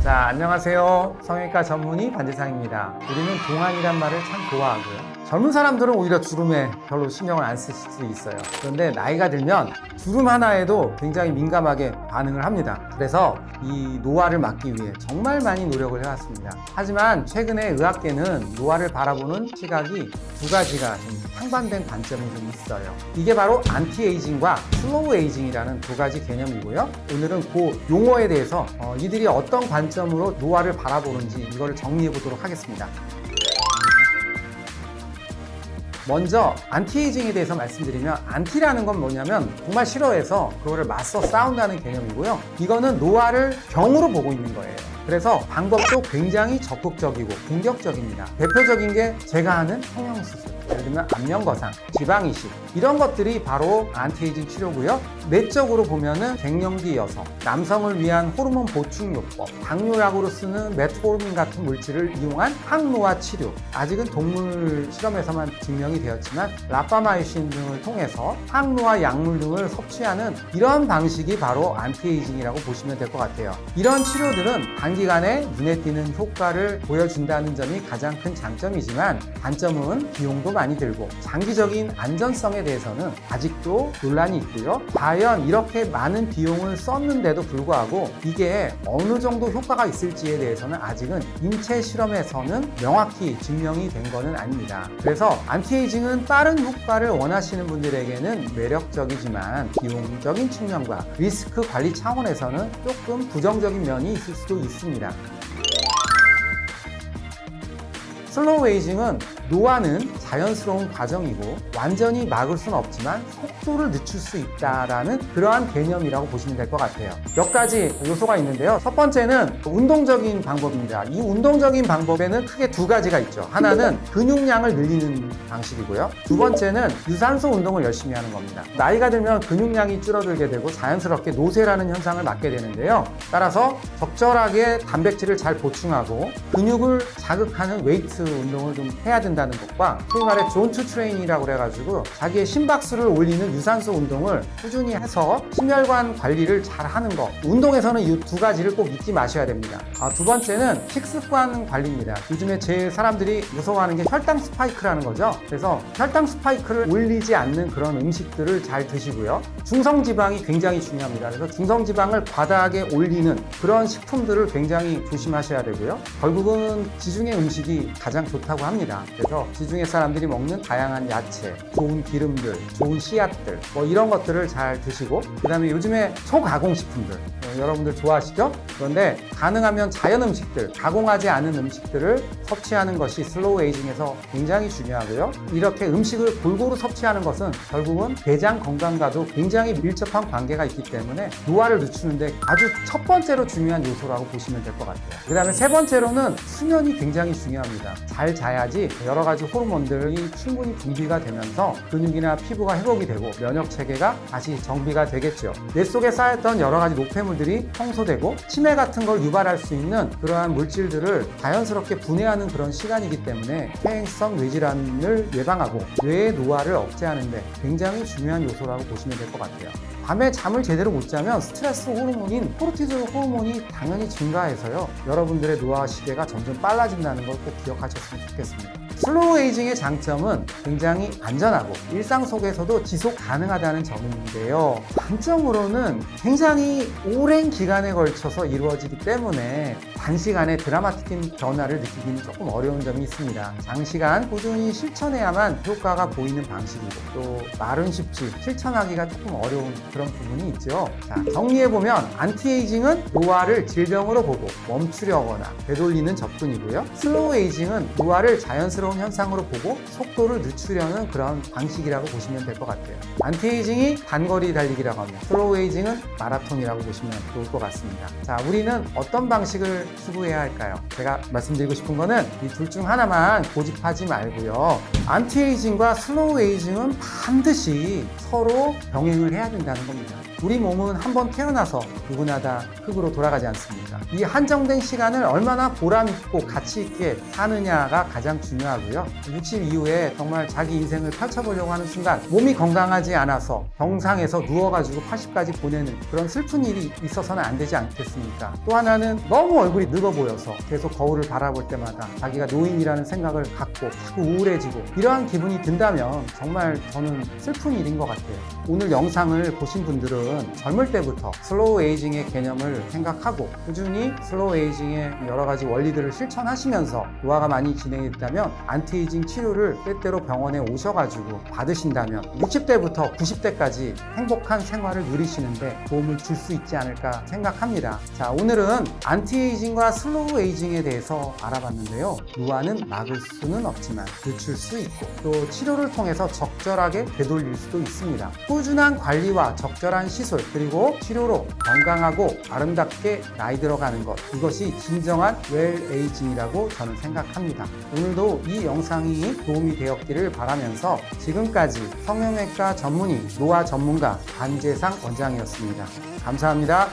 자, 안녕하세요. 성형외과 전문의 반지상입니다. 우리는 동안이란 말을 참 좋아하고요. 젊은 사람들은 오히려 주름에 별로 신경을 안 쓰실 수 있어요. 그런데 나이가 들면 주름 하나에도 굉장히 민감하게 반응을 합니다. 그래서 이 노화를 막기 위해 정말 많이 노력을 해왔습니다. 하지만 최근에 의학계는 노화를 바라보는 시각이 두 가지가 좀 상반된 관점이 좀 있어요. 이게 바로 안티에이징과 슬로우 에이징이라는 두 가지 개념이고요. 오늘은 그 용어에 대해서 이들이 어떤 관점으로 노화를 바라보는지 이거를 정리해 보도록 하겠습니다. 먼저 안티에이징에 대해서 말씀드리면, 안티라는 건 뭐냐면 정말 싫어해서 그거를 맞서 싸운다는 개념이고요. 이거는 노화를 병으로 보고 있는 거예요. 그래서 방법도 굉장히 적극적이고 공격적입니다. 대표적인 게 제가 하는 성형수술, 예를 들면 안면거상, 지방이식, 이런 것들이 바로 안티에이징 치료고요. 내적으로 보면은 갱년기 여성, 남성을 위한 호르몬 보충요법, 당뇨약으로 쓰는 메트포르민 같은 물질을 이용한 항노화 치료, 아직은 동물 실험에서만 증명이 되었지만 라파마이신 등을 통해서 항노화 약물 등을 섭취하는 이런 방식이 바로 안티에이징이라고 보시면 될 것 같아요. 이런 치료들은 단기간에 눈에 띄는 효과를 보여준다는 점이 가장 큰 장점이지만, 단점은 비용도 많이 들고 장기적인 안전성에 대해서는 아직도 논란이 있고요. 과연 이렇게 많은 비용을 썼는데도 불구하고 이게 어느 정도 효과가 있을지에 대해서는 아직은 인체 실험에서는 명확히 증명이 된 거는 아닙니다. 그래서 안티에이징은 빠른 효과를 원하시는 분들에게는 매력적이지만 비용적인 측면과 리스크 관리 차원에서는 조금 부정적인 면이 있을 수도 있습니다. 슬로우 에이징은 노화는 자연스러운 과정이고 완전히 막을 수는 없지만 속도를 늦출 수 있다라는 그러한 개념이라고 보시면 될 것 같아요. 몇 가지 요소가 있는데요. 첫 번째는 운동적인 방법입니다. 이 운동적인 방법에는 크게 두 가지가 있죠. 하나는 근육량을 늘리는 방식이고요. 두 번째는 유산소 운동을 열심히 하는 겁니다. 나이가 들면 근육량이 줄어들게 되고 자연스럽게 노쇠라는 현상을 맞게 되는데요. 따라서 적절하게 단백질을 잘 보충하고 근육을 자극하는 웨이트 운동을 좀 해야 된다는 것과, 소위 말해 존투 트레이닝이라고 그래가지고 자기의 심박수를 올리는 유산소 운동을 꾸준히 해서 심혈관 관리를 잘 하는 것. 운동에서는 이 두 가지를 꼭 잊지 마셔야 됩니다. 두 번째는 식습관 관리입니다. 요즘에 제 사람들이 무서워하는 게 혈당 스파이크라는 거죠. 그래서 혈당 스파이크를 올리지 않는 그런 음식들을 잘 드시고요. 중성지방이 굉장히 중요합니다. 그래서 중성지방을 과다하게 올리는 그런 식품들을 굉장히 조심하셔야 되고요. 결국은 지중해 음식이 가장 좋다고 합니다. 그래서 지중해 사람들이 먹는 다양한 야채, 좋은 기름들, 좋은 씨앗들, 이런 것들을 잘 드시고, 그 다음에 요즘에 초가공식품들 여러분들 좋아하시죠? 그런데 가능하면 자연 음식들, 가공하지 않은 음식들을 섭취하는 것이 슬로우 에이징에서 굉장히 중요하고요. 이렇게 음식을 골고루 섭취하는 것은 결국은 대장 건강과도 굉장히 밀접한 관계가 있기 때문에 노화를 늦추는데 아주 첫 번째로 중요한 요소라고 보시면 될 것 같아요. 그 다음에 세 번째로는 수면이 굉장히 중요합니다. 잘 자야지 여러 가지 호르몬들이 충분히 분비가 되면서 근육이나 피부가 회복이 되고 면역 체계가 다시 정비가 되겠죠. 뇌 속에 쌓였던 여러 가지 노폐물들이 청소되고 치매 같은 걸 유발할 수 있는 그러한 물질들을 자연스럽게 분해하는 그런 시간이기 때문에 퇴행성 뇌질환을 예방하고 뇌의 노화를 억제하는데 굉장히 중요한 요소라고 보시면 될 것 같아요. 밤에 잠을 제대로 못 자면 스트레스 호르몬인 코르티졸 호르몬이 당연히 증가해서요. 여러분들의 노화 시계가 점점 빨라진다는 걸 꼭 기억하셨으면 좋겠습니다. 슬로우 에이징의 장점은 굉장히 안전하고 일상 속에서도 지속 가능하다는 점인데요. 단점으로는 굉장히 오랜 기간에 걸쳐서 이루어지기 때문에 단시간에 드라마틱한 변화를 느끼기는 조금 어려운 점이 있습니다. 장시간 꾸준히 실천해야만 효과가 보이는 방식이고, 또 말은 쉽지 실천하기가 조금 어려운 그런 부분이 있죠. 자, 정리해보면 안티에이징은 노화를 질병으로 보고 멈추려거나 되돌리는 접근이고요. 슬로우 에이징은 노화를 자연스러운 현상으로 보고 속도를 늦추려는 그런 방식이라고 보시면 될 것 같아요. 안티에이징이 단거리 달리기라고 하면 슬로우 에이징은 마라톤이라고 보시면 좋을 것 같습니다. 자, 우리는 어떤 방식을 추구해야 할까요? 제가 말씀드리고 싶은 거는 이 둘 중 하나만 고집하지 말고요. 안티에이징과 슬로우 에이징은 반드시 서로 병행을 해야 된다는 겁니다. 우리 몸은 한번 태어나서 누구나 다 흙으로 돌아가지 않습니까? 이 한정된 시간을 얼마나 보람있고 가치있게 사느냐가 가장 중요하고요. 60 이후에 정말 자기 인생을 펼쳐보려고 하는 순간 몸이 건강하지 않아서 병상에서 누워가지고 80까지 보내는 그런 슬픈 일이 있어서는 안 되지 않겠습니까? 또 하나는 너무 얼굴이 늙어 보여서 계속 거울을 바라볼 때마다 자기가 노인이라는 생각을 갖고 자꾸 우울해지고 이러한 기분이 든다면 정말 저는 슬픈 일인 것 같아요. 오늘 영상을 보신 분들은 젊을 때부터 슬로우 에이징의 개념을 생각하고 꾸준히 슬로우 에이징의 여러 가지 원리들을 실천하시면서 노화가 많이 진행이 됐다면 안티에이징 치료를 때때로 병원에 오셔가지고 받으신다면 60대부터 90대까지 행복한 생활을 누리시는데 도움을 줄 수 있지 않을까 생각합니다. 자, 오늘은 안티에이징과 슬로우 에이징에 대해서 알아봤는데요. 노화는 막을 수는 없지만 늦출 수 있고 또 치료를 통해서 적절하게 되돌릴 수도 있습니다. 꾸준한 관리와 적절한 시술 그리고 치료로 건강하고 아름답게 나이 들어가는 것, 이것이 진정한 웰 에이징이라고 저는 생각합니다. 오늘도 이 영상이 도움이 되었기를 바라면서 지금까지 성형외과 전문의 노화 전문가 안재상 원장이었습니다. 감사합니다.